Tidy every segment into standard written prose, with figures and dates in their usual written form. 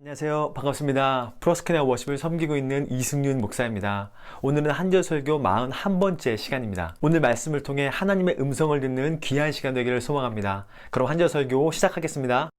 안녕하세요. 반갑습니다. 프로스케나 워십을 섬기고 있는 이승윤 목사입니다. 오늘은 한절설교 41번째 시간입니다. 오늘 말씀을 통해 하나님의 음성을 듣는 귀한 시간 되기를 소망합니다. 그럼 한절설교 시작하겠습니다.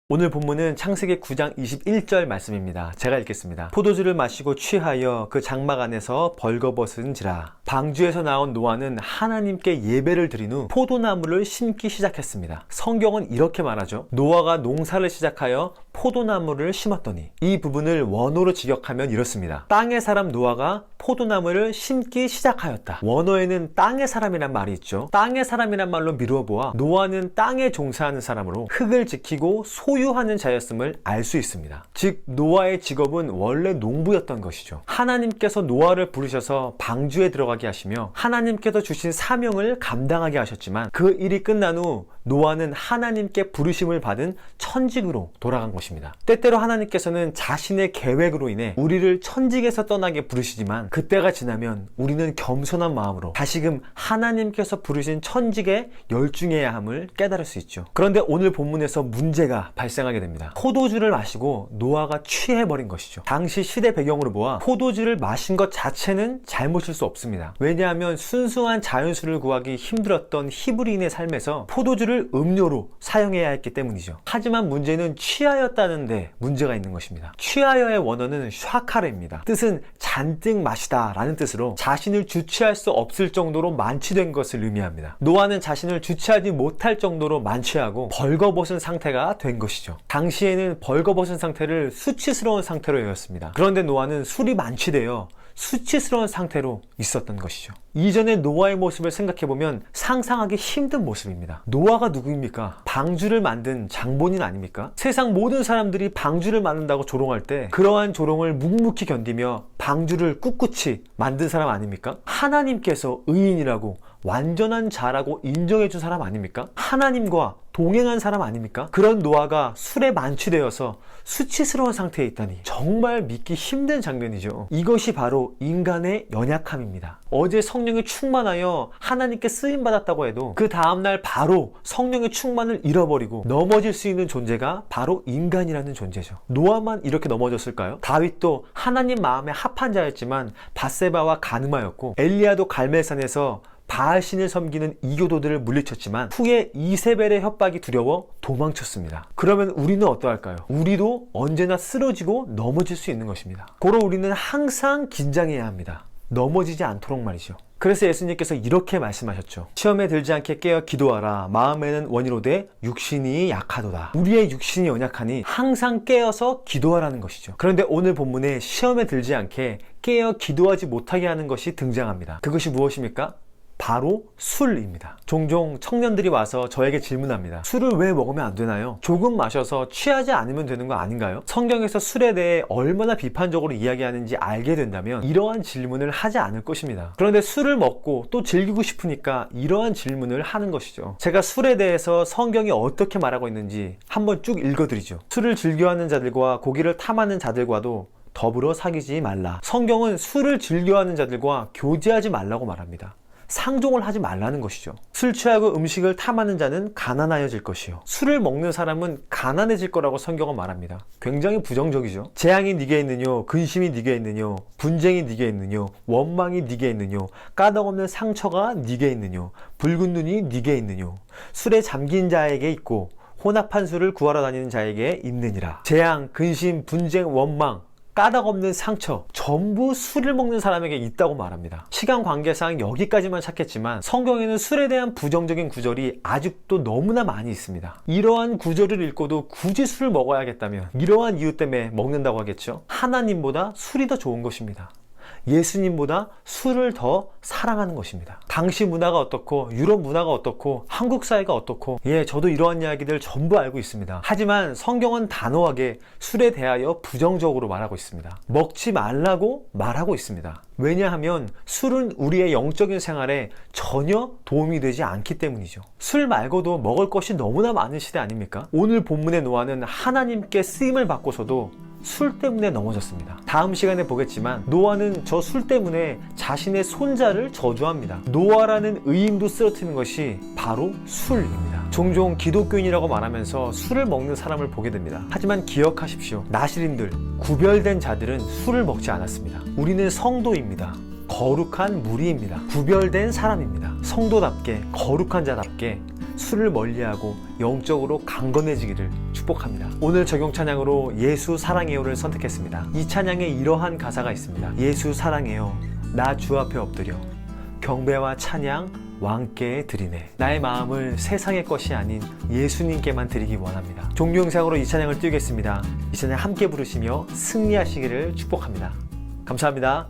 오늘 본문은 창세기 9장 21절 말씀입니다. 제가 읽겠습니다. 포도주를 마시고 취하여 그 장막 안에서 벌거벗은지라. 방주에서 나온 노아는 하나님께 예배를 드린 후 포도나무를 심기 시작했습니다. 성경은 이렇게 말하죠. 노아가 농사를 시작하여 포도나무를 심었더니, 이 부분을 원어로 직역하면 이렇습니다. 땅의 사람 노아가 포도나무를 심기 시작하였다. 원어에는 땅의 사람이란 말이 있죠. 땅의 사람이란 말로 미루어 보아 노아는 땅에 종사하는 사람으로 흙을 지키고 소유하는 자였음을 알 수 있습니다. 즉 노아의 직업은 원래 농부였던 것이죠. 하나님께서 노아를 부르셔서 방주에 들어가게 하시며 하나님께서 주신 사명을 감당하게 하셨지만, 그 일이 끝난 후 노아는 하나님께 부르심을 받은 천직으로 돌아간 것입니다. 때때로 하나님께서는 자신의 계획으로 인해 우리를 천직에서 떠나게 부르시지만, 그때가 지나면 우리는 겸손한 마음으로 다시금 하나님께서 부르신 천직에 열중해야 함을 깨달을 수 있죠. 그런데 오늘 본문에서 문제가 발생하게 됩니다. 포도주를 마시고 노아가 취해버린 것이죠. 당시 시대 배경으로 보아 포도주를 마신 것 자체는 잘못일 수 없습니다. 왜냐하면 순수한 자연수를 구하기 힘들었던 히브리인의 삶에서 포도주를 음료로 사용해야 했기 때문이죠. 하지만 문제는 취하였다는데 문제가 있는 것입니다. 취하여의 원어는 샤카레입니다. 뜻은 잔뜩 마시다 라는 뜻으로 자신을 주체할 수 없을 정도로 만취된 것을 의미합니다. 노아는 자신을 주체하지 못할 정도로 만취하고 벌거벗은 상태가 된 것이죠. 당시에는 벌거벗은 상태를 수치스러운 상태로 여겼습니다. 그런데 노아는 술이 만취되어 수치스러운 상태로 있었던 것이죠. 이전의 노아의 모습을 생각해보면 상상하기 힘든 모습입니다. 노아가 누구입니까? 방주를 만든 장본인 아닙니까? 세상 모든 사람들이 방주를 만든다고 조롱할 때 그러한 조롱을 묵묵히 견디며 방주를 꿋꿋이 만든 사람 아닙니까? 하나님께서 의인이라고 완전한 자라고 인정해준 사람 아닙니까? 하나님과 동행한 사람 아닙니까? 그런 노아가 술에 만취되어서 수치스러운 상태에 있다니 정말 믿기 힘든 장면이죠. 이것이 바로 인간의 연약함입니다. 어제 성령이 충만하여 하나님께 쓰임받았다고 해도 그 다음날 바로 성령의 충만을 잃어버리고 넘어질 수 있는 존재가 바로 인간이라는 존재죠. 노아만 이렇게 넘어졌을까요? 다윗도 하나님 마음에 합한 자였지만 밧세바와 간음하였고, 엘리야도 갈멜산에서 바알신을 섬기는 이교도들을 물리쳤지만 후에 이세벨의 협박이 두려워 도망쳤습니다. 그러면 우리는 어떠할까요? 우리도 언제나 쓰러지고 넘어질 수 있는 것입니다. 고로 우리는 항상 긴장해야 합니다. 넘어지지 않도록 말이죠. 그래서 예수님께서 이렇게 말씀하셨죠. 시험에 들지 않게 깨어 기도하라. 마음에는 원이로되 육신이 약하도다. 우리의 육신이 연약하니 항상 깨어서 기도하라는 것이죠. 그런데 오늘 본문에 시험에 들지 않게 깨어 기도하지 못하게 하는 것이 등장합니다. 그것이 무엇입니까? 바로 술입니다. 종종 청년들이 와서 저에게 질문합니다. 술을 왜 먹으면 안 되나요? 조금 마셔서 취하지 않으면 되는 거 아닌가요? 성경에서 술에 대해 얼마나 비판적으로 이야기하는지 알게 된다면 이러한 질문을 하지 않을 것입니다. 그런데 술을 먹고 또 즐기고 싶으니까 이러한 질문을 하는 것이죠. 제가 술에 대해서 성경이 어떻게 말하고 있는지 한번 쭉 읽어드리죠. 술을 즐겨하는 자들과 고기를 탐하는 자들과도 더불어 사귀지 말라. 성경은 술을 즐겨하는 자들과 교제하지 말라고 말합니다. 상종을 하지 말라는 것이죠. 술 취하고 음식을 탐하는 자는 가난하여질 것이요, 술을 먹는 사람은 가난해질 거라고 성경은 말합니다. 굉장히 부정적이죠. 재앙이 네게 있느뇨, 근심이 네게 있느뇨, 분쟁이 네게 있느뇨, 원망이 네게 있느뇨, 까닭없는 상처가 네게 있느뇨, 붉은 눈이 네게 있느뇨. 술에 잠긴 자에게 있고 혼합한 술을 구하러 다니는 자에게 있느니라. 재앙, 근심, 분쟁, 원망, 까닭없는 상처, 전부 술을 먹는 사람에게 있다고 말합니다. 시간 관계상 여기까지만 찾겠지만 성경에는 술에 대한 부정적인 구절이 아직도 너무나 많이 있습니다. 이러한 구절을 읽고도 굳이 술을 먹어야겠다면 이러한 이유 때문에 먹는다고 하겠죠. 하나님보다 술이 더 좋은 것입니다. 예수님보다 술을 더 사랑하는 것입니다. 당시 문화가 어떻고 유럽 문화가 어떻고 한국 사회가 어떻고, 저도 이러한 이야기들 전부 알고 있습니다. 하지만 성경은 단호하게 술에 대하여 부정적으로 말하고 있습니다. 먹지 말라고 말하고 있습니다. 왜냐하면 술은 우리의 영적인 생활에 전혀 도움이 되지 않기 때문이죠. 술 말고도 먹을 것이 너무나 많은 시대 아닙니까? 오늘 본문의 노아는 하나님께 쓰임을 받고서도 술 때문에 넘어졌습니다. 다음 시간에 보겠지만 노아는 저 술 때문에 자신의 손자를 저주합니다. 노아라는 의인도 쓰러뜨리는 것이 바로 술입니다. 종종 기독교인이라고 말하면서 술을 먹는 사람을 보게 됩니다. 하지만 기억하십시오. 나시린들, 구별된 자들은 술을 먹지 않았습니다. 우리는 성도입니다. 거룩한 무리입니다. 구별된 사람입니다. 성도답게, 거룩한 자답게 술을 멀리하고 영적으로 강건해지기를 축복합니다. 오늘 적용 찬양으로 예수 사랑해요를 선택했습니다. 이 찬양에 이러한 가사가 있습니다. 예수 사랑해요. 나 주 앞에 엎드려 경배와 찬양 왕께 드리네. 나의 마음을 세상의 것이 아닌 예수님께만 드리기 원합니다. 종교 영상으로 이 찬양을 띄우겠습니다. 이 찬양 함께 부르시며 승리하시기를 축복합니다. 감사합니다.